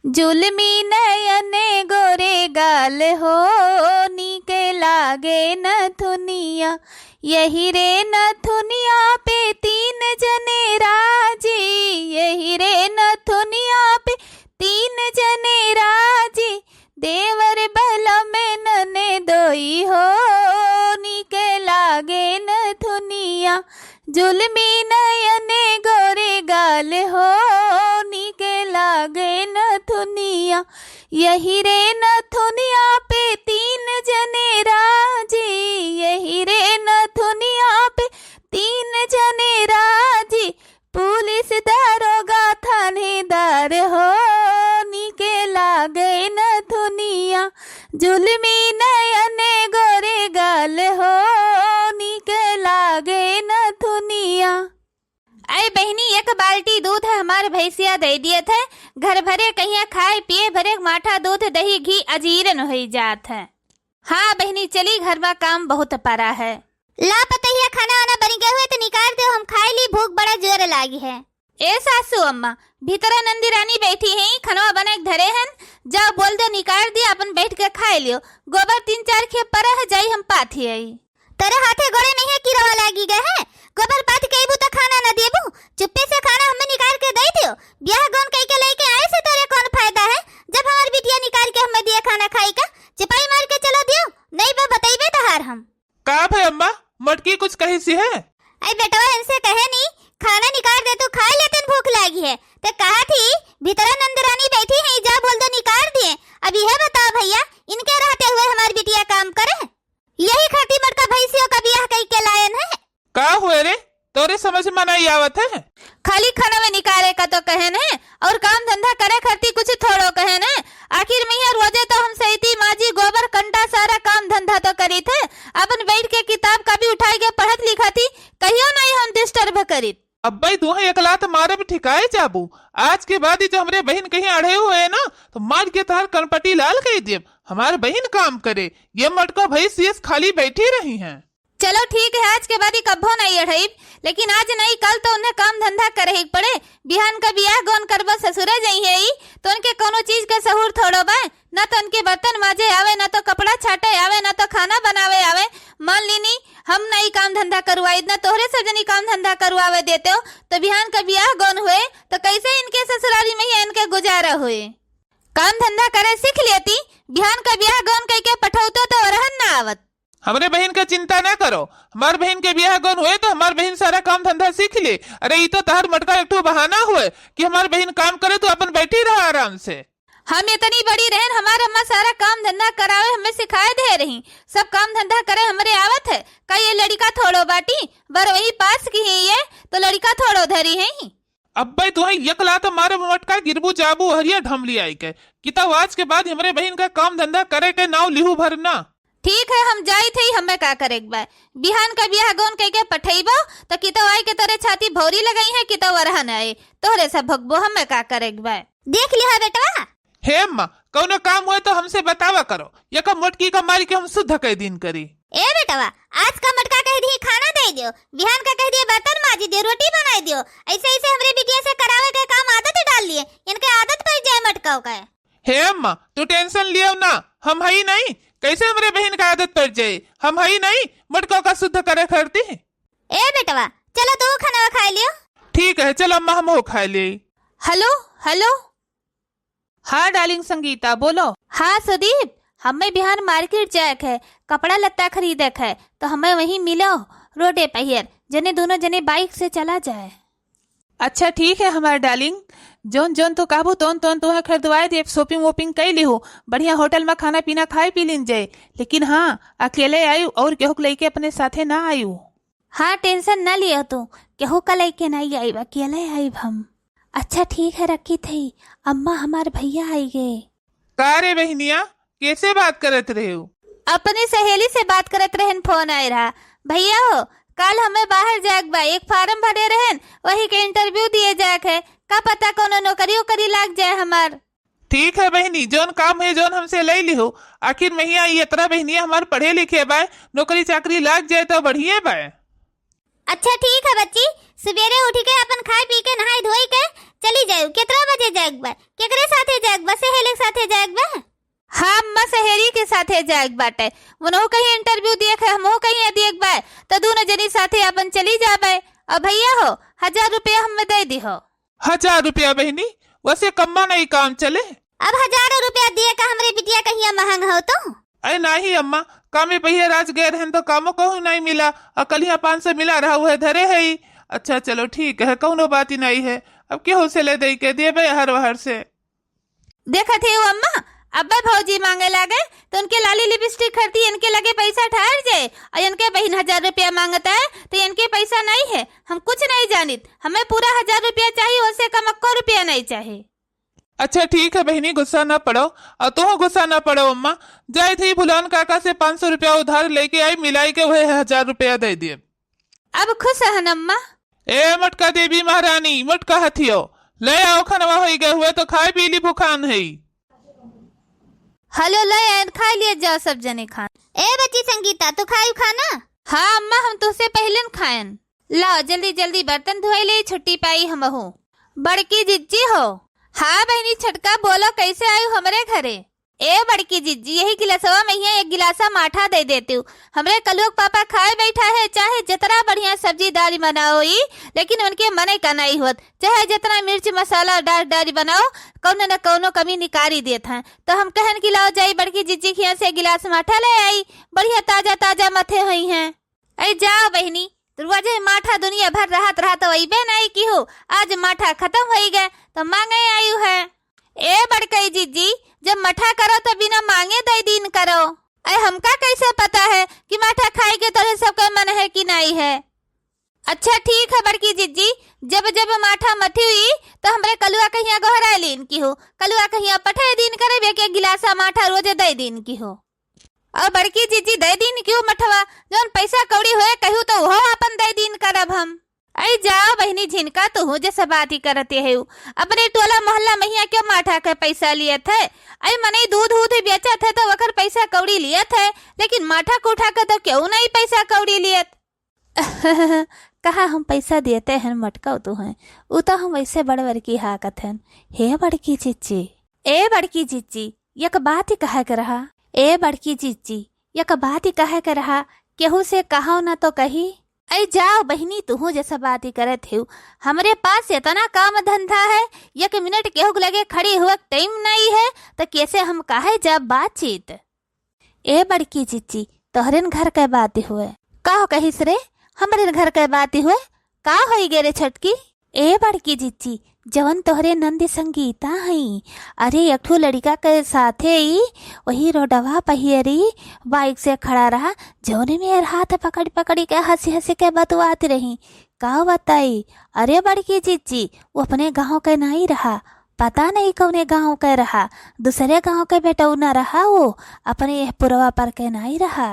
जुलमी नयने गोरे गाल हो, नीके लागे नथुनिया। यही रे नथुनिया पे तीन जने राजी, यही रे नथुनिया पे तीन जने राजी। देवर बल में नने दोई हो, नीके लागे नथुनिया। जुलमी नयने गोरे गाल हो, नीके लागे नथुनिया। यही रे नथुनिया पे तीन जने राजी, यही रे नथुनिया पे तीन जने राजी। पुलिस दारोगा थानेदार हो, नीके लागे नथुनिया। जुलमी नयने गोरे गाल हो, नीके लागे नथुनिया। अरे बहनी, एक बाल्टी दूध है हमारे भैंसिया दे दिए थे। घर भरे कहिया खाए पिए भरे माठा दूध दही घी अजीरन हो जात है। हाँ बहनी, चली घर में काम बहुत पड़ा है। ला पतैया, खाना वाना बन गए हुए तो निकाल दो, हम खाए ली, भूख बड़ा जोर लागी है। ए सासू अम्मा, भीतरा नंदी रानी बैठी है, खनवा बना के धरे हैं, जाओ बोल दो निकाल दिया, अपन बैठ के खाए लियो। गोबर 3-4 खेप पर है, जाई हम पाथी आई। तेरे हाथे गोड़े नहीं है कि रवा लागी गए है। गोबर पाथ के इबू तो खाना न देबू, चुप्पे से खाना हमें निकाल के दे दियो। ब्याह गौन कह के लेके आए से तेरे कौन फायदा है, जब हमारी बिटिया निकाल के हमें दिया खाना खाई का। चिपाई मार के चलो दियो, नहीं बा बताइबे तो हार हम। का भाई अम्मा, मटकी कुछ कही सी है? अरे बेटा, इनसे कहे नहीं, खाना निकाल दे तू खा ले, तेन भूख लागी है। ते कहा थी भीतरा नंदरानी बैठी है, जा बोल दो निकाल दिए। अब यह बताओ भैया, इनके रहते हुए हमारी बिटिया काम करे? यही खाती मटका भैंसियों का ब्याह कई के लायन है। का हुए रे, तोरे समझ में नहीं आवत है? खाली खाना में निकाले का तो कहन है, और काम धंधा करे करती कुछ थोड़ो कहन है। आखिर में यार रोजे तो हम सहीती माजी गोबर कंडा सारा काम धंधा तो करी थे। अपन बैठ के किताब का भी उठाई के पढ़त लिखा थी, कहियो नहीं हम डिस्टर्ब करी। अब भाई तू एकला तो मारे भी ठिकाए जाबू। आज के बाद ही जो हमारे बहन कहीं अड़े हुए है ना, तो मार के तार कनपटी लाल कही दे। हमारे बहन काम करे, ये मटका भैंस खाली बैठी रही हैं। चलो ठीक है, आज के बाद ही कब्बो नहीं अढ़ाई, लेकिन आज नहीं कल तो उन्हें काम धंधा करे ही पड़े। बिहान का ब्याह गौन करबो ससुरे जाई है तो उनके कोनो चीज के सहूर थोड़ो बा, न तो उनके बर्तन माजे आवे, न तो कपड़ा छाटे आवे, न तो खाना बनावे आवे। मान लीनी हम नहीं काम धंधा करवाई, न तोहरे से जनी काम धंधा करवावे देते हो, तो बिहान का ब्याह गौन हुए तो कैसे इनके ससुराली में ही इनके गुजारा हुए। काम धंधा करे सीख लेती, बिहान का ब्याह गौन कह के पठौतो तो रहन ना आवत। हमारे बहन का चिंता ना करो, हमारे बहन के ब्याह गौन हुए तो हमारे बहन सारा काम धंधा सीख ले। अरे ये तो तहर मटका एक बहाना हुए कि हमारे बहन काम करे तो अपन बैठी रहा आराम से। हम इतनी बड़ी रहन, हमारे अम्मा सारा काम धंधा करावे हमें सिखाए दे रही, सब काम धंधा करे हमारे आवत है। का ये लड़का थोड़ो बाटी बर वही पास की है, ये तो लड़का थोड़ो धरी है। अब भाई तुम्हें यकला तो मारे मटका गिरबू जाबू हरिया ढमली आई के किताब। आज के बाद हमारे बहन का काम धंधा करे के नाव लिहू भरना। ठीक है, हम जाई थे, हमें का करे बिहान का ब्याह गौन कह के पठेबो तो कितो आई के तोरे छाती भौरी लगाई है, कितो वरहन आए तोहरे सब भगबो, हमें का करे देख लिया बेटवा। हे अम्मा, कौनो काम हुए तो हमसे बतावा करो, ये का मोटकी का मारी के हम शुद्ध कई दिन करी। ए बेटवा, आज का मटका कह दी खाना दे दियो, बिहान का कह दिए बर्तन माजी दियो, रोटी बनाई दियो। ऐसे ऐसे हमरे बिटिया से करावे के काम आदत डाल लिए, इनके आदत पड़ जाए मटका का। हे अम्मा, तू टेंशन लियो ना, हम है नहीं, कैसे हमारे बहन का आदत पड़ जाए। हम है नहीं, मटका का शुद्ध करे करती है। ए बेटवा, चलो तू खाना खा लियो। ठीक है, चलो अम्मा हम खा ले। Hello hello. हाँ डार्लिंग संगीता, बोलो। हाँ सुदीप, हमें बिहार मार्केट जाए है, कपड़ा लत्ता खरीदे है, तो हमें वहीं मिलो रोडे पहियर, जने दोनों जने बाइक से चला जाए। अच्छा ठीक है हमारे डार्लिंग, जोन जोन तो काबू तोन तोन तो खरीदवाए दे, शॉपिंग वोपिंग कई लिहू, बढ़िया होटल में खाना पीना खाए पी लिन जाए। लेकिन हाँ, अकेले आयु और केहू लेके अपने साथे ना आयु। हाँ टेंशन न लियो तू, केहू का लेके नहीं आई, अकेले आई हम। अच्छा ठीक है, रखी थी अम्मा, हमारे भैया आई गए। का रे बहनिया, कैसे बात करत रहे हो? अपनी सहेली से बात करत रहन, फोन आए रहा। भैया हो, कल हमें बाहर जाग बा, एक फार्म भरे रहन, वही के इंटरव्यू दिए जाक है, का पता कोनो नौकरी उकरी लाग जाए हमार। ठीक है बहनी, जोन काम है जोन हमसे ले लिहो। आखिर महिया इतना बहनिया हमार पढ़े लिखे बाय, नौकरी चाकरी लाग जाए तो बढ़िया बाय। अच्छा ठीक है बच्ची, सवेरे उठ के अपन खाए पी के नहाई धोई के चली जाऊ। कितना बजे जाग बा, केकरे साथे जाग बा साथे जाएक बा? हाँ अम्मा सहेली के साथे जाएक बाटे। उनहु कहीं इंटरव्यू दिए है, हमहु कहीं दिएक बा, तो दोनों जनी साथे अपन चली जाबे। और भैया हो 1000 रुपया हमें दे दी हो। 1000 रुपया बहनी? वैसे कम्मा नहीं काम चले। अब 1000 रुपया दिए का हमरे बिटिया कहिया महंग हो तो? अरे नहीं अम्मा, कामे पहिया राज गए रहन तो कामो कहूँ नहीं मिला, और कल यहाँ 500 मिला रहा हुआ धरे है ही। अच्छा चलो ठीक है, कौनो बात ही नहीं है। अब केहू से ले दे के दिए भाई हर वहर से। देखा थे वो अम्मा, अब्बा भौजी मांगे लागे तो उनके लाली लिपस्टिक खरीदी, इनके लगे पैसा ठहर जाए, और इनके बहन 1000 रुपया मांगता है तो इनके पैसा नहीं है। हम कुछ नहीं जानित, हमें पूरा 1000 रुपया चाहिए, उससे कम 1 रुपया नहीं चाहिए। अच्छा ठीक है बहनी, गुस्सा ना पड़ो, और तुम गुस्सा ना पड़ो अम्मा। जाए थी भुलान काका से 500 रुपया उधार लेके आई, मिलाई के वह 1000 रुपया दे दिए। अब खुश है अम्मा? ए मटका देवी महारानी, मटका हथियो ले आओ, खनवा हो गए हुए तो खाए पी ली, भूखान है। हेलो ले खा लिए जाओ सब जने खान। ए बच्ची संगीता, तू खाई खाना? हाँ अम्मा, हम तुझसे पहले न खायन। लाओ जल्दी जल्दी बर्तन धोए ले, छुट्टी पाई हम हूँ। बड़की जिज्जी हो? हाँ बहनी छटका, बोलो कैसे आयु हमरे घरे? ए बड़की जिज्जी, यही गिलासवा में ही 1 गिलासा माठा दे देती हूँ। हमरे कलुक पापा खाए बैठा है, चाहे जितना बढ़िया सब्जी दाल बनाओ ही, लेकिन उनके मने का नहीं होत। चाहे जितना मिर्च मसाला डाल बनाओ, कौनो न कौनो कमी निकारी देत हैं। तो हम कहन कि लाओ जाई बड़की जिज्जी के यहाँ से 1 गिलास माठा ले आई, बढ़िया ताजा ताजा मथे हुई हैं। अरे जाओ बहनी, दरवाजे माठा दुनिया भर रहा तो अबे नहीं की हो, आज माठा खत्म हो गए तो मांगे आयु है। ए बड़कई जिज्जी, जब मठा करो तो बिना मांगे दे दिन करो। अरे हमका कैसे पता है कि माठा खाए के तरह सबका मन है कि नहीं है? अच्छा ठीक है बड़की जिज्जी, जब जब माठा मथी हुई तो हमरे कलुआ कहिया गोहरा लीन की हो, कलुआ कहिया पठे दिन करे के गिलासा माठा रोज दे दिन की हो। और बड़की जिज्जी दे दिन क्यों मठवा, जौन पैसा कौड़ी होए कहू तो वो अपन दे दिन करब हम। अरे जाओ बहनी झिनका, तो हूँ जैसा बात ही करते है। अपने टोला मोहल्ला महिया क्यों माठा के पैसा लिए थे? अरे मने दूध बेचा थे तो वकर पैसा कौड़ी लिए थे, लेकिन माठा कोठा का तो क्यों नहीं पैसा कौड़ी लियत? कहा हम पैसा देते हैं मटका तो हैं, वो तो हम वैसे बड़वर की हाकत हैं। हे बड़की चिच्ची, ए बड़की चिच्ची, यक बात ही कहा कर रहा। ए बड़की चिच्ची, यक बात ही कहा कर रहा, केहू से कहो ना तो कही। अरे जाओ बहनी, तू जैसा बात ही करत है। हमरे पास इतना काम धंधा है, 1 मिनट केहू लगे खड़ी हुआ टाइम नहीं है, तो कैसे हम काहे जब बातचीत। ए बड़की चिच्ची, तोहरे घर के बात हुए का कहिस रे? हमरे घर के बात हुए का होई गे रे छटकी? ए बड़की चिच्ची, जवन तोहरे नंदी संगीता हई, अरे एक ठो लड़का के साथे ही वही रोडवा पहियरी बाइक से खड़ा रहा, जौने में हाथ पकड़ी के हंसी के बतवाती रही। का बताई? अरे बड़की चिच्ची, वो अपने गांव के नहीं रहा, पता नहीं कौने गांव के रहा, दूसरे गांव के बेटऊ न रहा, वो अपने पुरवा पर के नहीं रहा।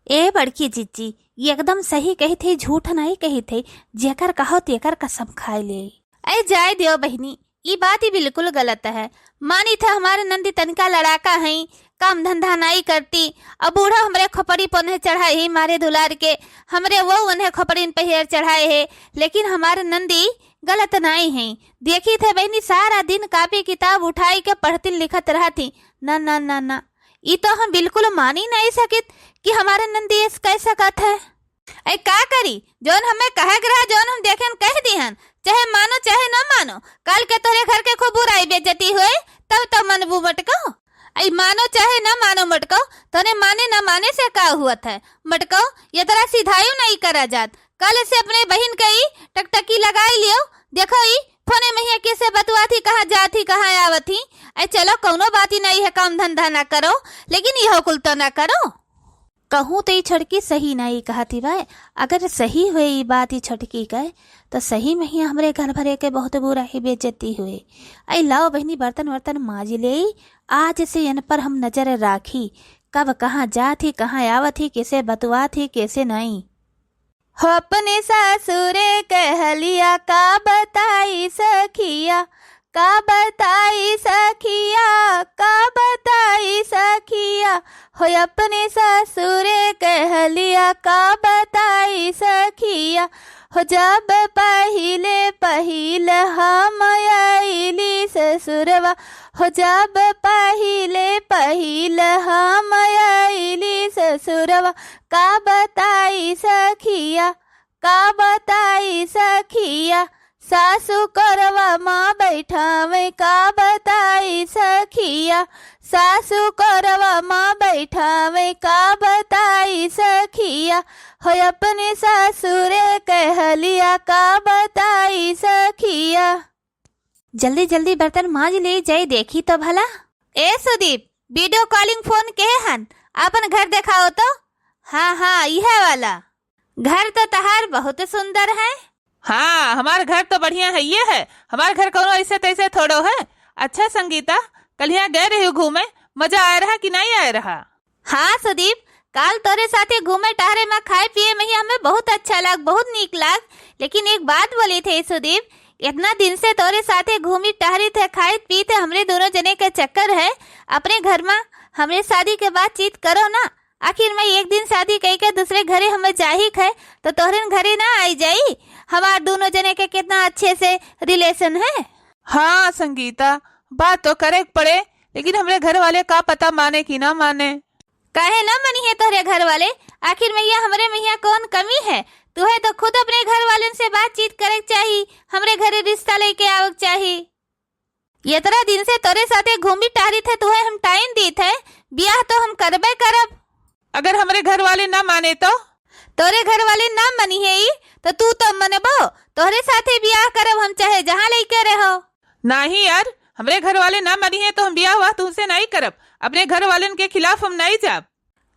ए बड़की चिच्ची, एकदम सही कही थी, झूठ नहीं कही थी, जेकर कहो तेकर कसम खाए ले। अरे जाए दियो बहनी, ये बात ही बिल्कुल गलत है। मानी था हमारे नंदी तनका लड़ाका है, काम धंधा नहीं करती, अब बूढ़ा हमरे खोपड़ी पन्हे चढ़ाए ही मारे दुलार के, हमरे वो उन्हें खोपड़ी पहिर चढ़ाए है, लेकिन हमारे नंदी गलत नहीं है। देखी थे बहनी, सारा दिन कापी किताब उठाई के पढ़ती लिखत रहती। ना ना ना ना, ये तो हम बिल्कुल मान ही नहीं सकित कि हमारे नंदी इस कैसा कथ है। अरे का करी, जौन हमें कहे रहा, जौन हम देखे कह दिहन, चाहे मानो चाहे न मानो, कल के तोरे घर के खूब बुराई बेइज्जती हुए तब तो मनबू मटको। आई मानो चाहे न मानो मटको, तोने माने न माने से का हुआ था मटको, ये तरह सिधायु नहीं करा जात। कल से अपने बहन कई टकटकी लगाई लियो, देखो ई फोने में कैसे बतुआ थी, कहाँ जाती कहाँ आवत थी। अरे चलो कौनो बात ही नहीं है, काम धंधा ना करो, लेकिन यह कुल तो ना करो। कहूँ तो ये छटकी सही नहीं कहती भाई, अगर सही हुए ये बात ही छटकी कहे तो सही में ही हमरे घर भरे के बहुत बुरा ही बेइज्जती हुए। आई लाओ बहनी बर्तन वर्तन माज ले, आज से इन पर हम नजर राखी, कब कहाँ जाती कहाँ आवत थी, कैसे बतुआ थी कैसे नहीं। हो अपने सासुरे कहलिया, का बताई सखिया, का बताई सखिया, का बताई सखिया, हो अपने ससुरे कहलिया, का बताई सखिया, हो जब पहिले पहिल हम आइली ससुरवा, हो जब पहिले पहिल हम आइली ससुरवा, का बताई सखिया, का बताई सखिया, सासु करवा माँ बैठावे, का बताई सखिया, सासु करवा माँ बैठावे, का बताई सखिया, हो अपने सासुरे कहलिया, का बताई सखिया। जल्दी जल्दी बर्तन मांज ले जाई देखी तो भला। ए सुदीप, वीडियो कॉलिंग फोन के हन, अपन घर दिखाओ तो। हाँ हाँ, यह वाला घर तो तहार बहुत सुंदर है। हाँ, हमारा घर तो बढ़िया है, ये है हमारा घर, कोनो ऐसे तैसे थोड़ो है। अच्छा संगीता, कल यहाँ गए रही घूमे, मजा आ रहा कि नहीं आ रहा? हाँ सुदीप, काल तोरे साथे घूमे टहरे में खाए पिए में ही हमें बहुत अच्छा लग, बहुत नीक लग। लेकिन एक बात बोली थे सुदीप, इतना दिन से तोरे साथे घूमी टहरी थे, खाए पी थे, हमरे दोनों जने के चक्कर है। अपने घर में हमरे शादी के बाद चीत करो ना। आखिर में एक दिन शादी कह के दूसरे घरे हमें जाही है तो तोहरे घरे ना आई जाई। हमार दोनों जने के कितना अच्छे से रिलेशन है। हाँ संगीता, बात तो करे पड़े, लेकिन हमरे घर वाले का पता माने कि ना माने। काहे ना मनी है तोहरे घर वाले? आखिर में यह हमरे में यहाँ कौन कमी है? तुहे तो खुद अपने घर वाले से बातचीत करे चाहिए, हमरे घरे रिश्ता लेके आवक चाहिए। इतना दिन से तोरे साथे घूमी टहरी थे, तुहे हम टाइम दी थे, ब्याह तो हम करबे करब। अगर हमारे घर वाले ना माने तो? तोरे घर वाले ना मनी है तो तू तो मनबो, तोहरे साथे ब्याह करब हम, चाहे जहाँ लेके रहो। नहीं यार, हमारे घर वाले ना मनी है तो हम ब्याह हुआ तुमसे नहीं करब। अपने घर वाले के खिलाफ हम नहीं जाब।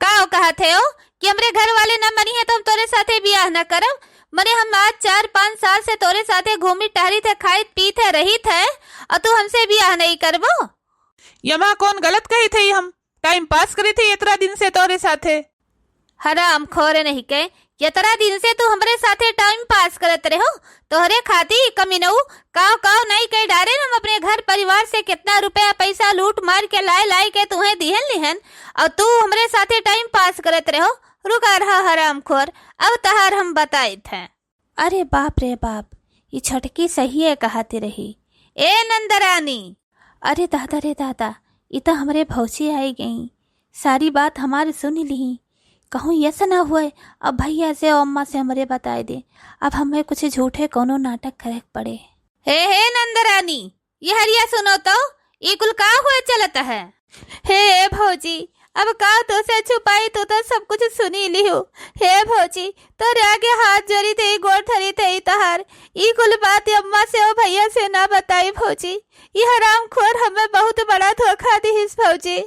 का कहते हो कि हमरे घर वाले ना मनी है तो हम तोरे साथे ब्याह न करब? मने हम आज 4-5 साल से तोरे साथे घूमी टहरी थे, खाई पी थे, रही थे, और तू हमसे ब्याह नहीं करबो? यमा कौन गलत कही थी? हम टाइम पास करी थी इतना दिन से तोरे साथे। हराम खोरे नहीं के, इतना दिन से तू हमरे साथे टाइम पास करत रहो, तोहरे खाती कमीनऊ काव काव नहीं कह डारे। हम अपने घर परिवार से कितना रुपया पैसा लूट मार के लाए के तुम्हें दिहन लिहन, और तू हमरे साथे टाइम पास करत रहो। रुका रहा हराम खोर, अब तहार हम बताए थे। अरे बाप रे बाप, ये छटकी सही है कहती रही। ए नंदरानी, अरे दादा रे दादा, ये तो हमरे भौसी आई गई, सारी बात हमारी सुन ली। कहूँ ऐसा ना हुए, अब भैया से और अम्मा से हमरे बताए दे, अब हमें कुछ झूठे कोनो नाटक करे पड़े। हे नंदरानी, ये हरिया सुनो तो, ये कुल का हुए चलता है? हे भौजी, अब का तो से छुपाई, तो सब कुछ सुनी ली हो। हे भौजी, तोरे आगे हाथ जोड़ी थे, गोड़ धरी थे तहार, ये कुल बात अम्मा से और भैया से ना बताई भौजी। ये हराम खोर हमें बहुत बड़ा धोखा दी इस भौजी।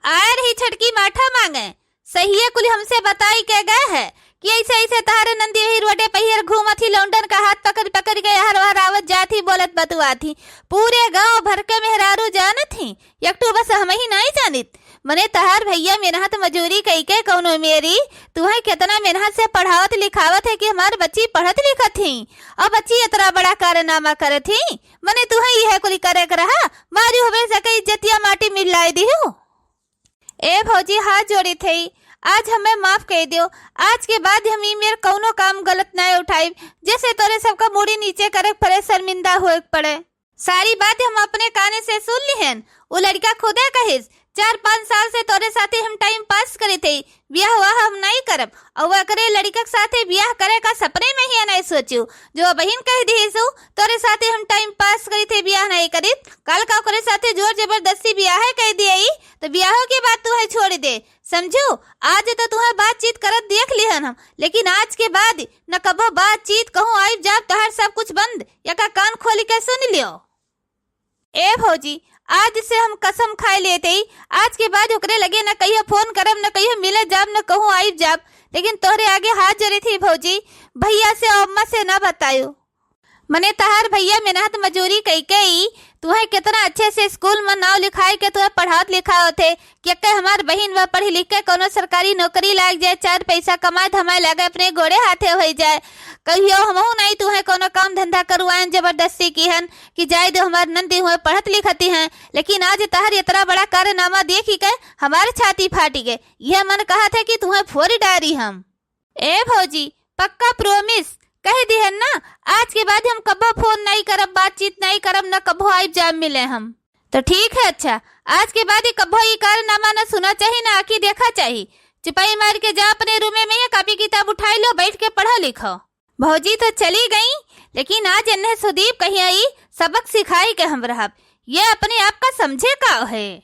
आ रही छटकी माठा मांगे, सही है कुल हमसे बताई के गए है कि ऐसे ऐसे तारे नंदी ही रोडे पहिर घूमती, लौंडन का हाथ पकड़ पकड़ के हर हरावत जाती, बोलत बतुआती। पूरे गांव भर के मेहरारू जानत थी, एकटू बस हम ही नहीं जानित। मने तहार भैया मेहनत मजूरी कई के कौनो मेरी, तुम्हें कितना मेहनत से पढ़ावत लिखावत है कि हमार बच्ची पढ़त लिखत थी, और बच्ची इतना बड़ा कारनामा करे थी। मने तुम्हें यह कुल करे रहा, मारी होवे सके इज्जतिया माटी मिलाई दी हो। ए भौजी, हाथ जोड़ी थी, आज हमें माफ कह दियो। आज के बाद हम मेरे कौनो काम गलत न उठाई, जैसे तोरे सबका मुड़ी नीचे करे पड़े, शर्मिंदा हुए पड़े। सारी बात हम अपने काने से सुन ली हैं। वो लड़का खुदे कहिस, 4-5 साल से तोरे साथे हम टाइम पास करे थे, ब्याह हुआ हम नहीं करब, और वह करे लड़का के साथे ब्याह करे का सपने में ही नहीं सोचू। जो बहन कह दी सो, तोरे साथे हम टाइम पास करी थे, ब्याह नहीं करी। कल का करे साथे जोर जबरदस्ती ब्याह कह दिए, तो ब्याह के बाद तू है छोड़ दे, समझो। आज तो तुम्हें बातचीत करत देख ली हम, लेकिन आज के बाद न कबो बातचीत कहूँ आई जाब, तोहर सब कुछ बंद, या का कान खोल के सुन लियो। ए भौजी, आज से हम कसम खाए लेते ही, आज के बाद ओकरे लगे न कहियो फोन करब, न कहियो मिले जाब, न कहूँ आई जाब। लेकिन तोहरे आगे हाथ जोड़ी थी भौजी, भैया से और अम्मा से न बतायो। मने तहार भैया मेहनत मजूरी कई के तुम्हें कितना अच्छे से स्कूल में नाव लिखाए के तुम्हें पढ़ात लिखाओ थे कि हमार बहन वह पढ़ी लिख के कोनो सरकारी नौकरी लाग जाए, 4 पैसा कमाए धमाए लगे, अपने गोड़े हाथे हो जाए। कहियो हमहू नहीं तुम्हें कोनो काम धंधा करवाएं जबरदस्ती की हन कि जाए दो हमार नंदी हुए पढ़त लिखती हैं। लेकिन आज तहार इतना बड़ा कारनामा देखी के हमारे छाती फाटी गए। यह मन कहा था कि तुम्हें फोड़ डारी हम। ए भौजी, पक्का प्रोमिस कह दिहन ना, आज के बाद हम कबो फोन नहीं करब, बातचीत नहीं करब, न कबो आइब जाब मिले हम। तो ठीक है, अच्छा आज के बाद ही कबो ये कारनामा न सुना चाहिए ना आखी देखा चाहिए। चिपाई मार के जा अपने रूमे में, या कॉपी किताब उठाई लो, बैठ के पढ़ा लिखो। भौजी तो चली गई, लेकिन आज इन्हें सुदीप कहीं आई सबक सिखाई के हम रहब। ये अपने आप का समझे का है।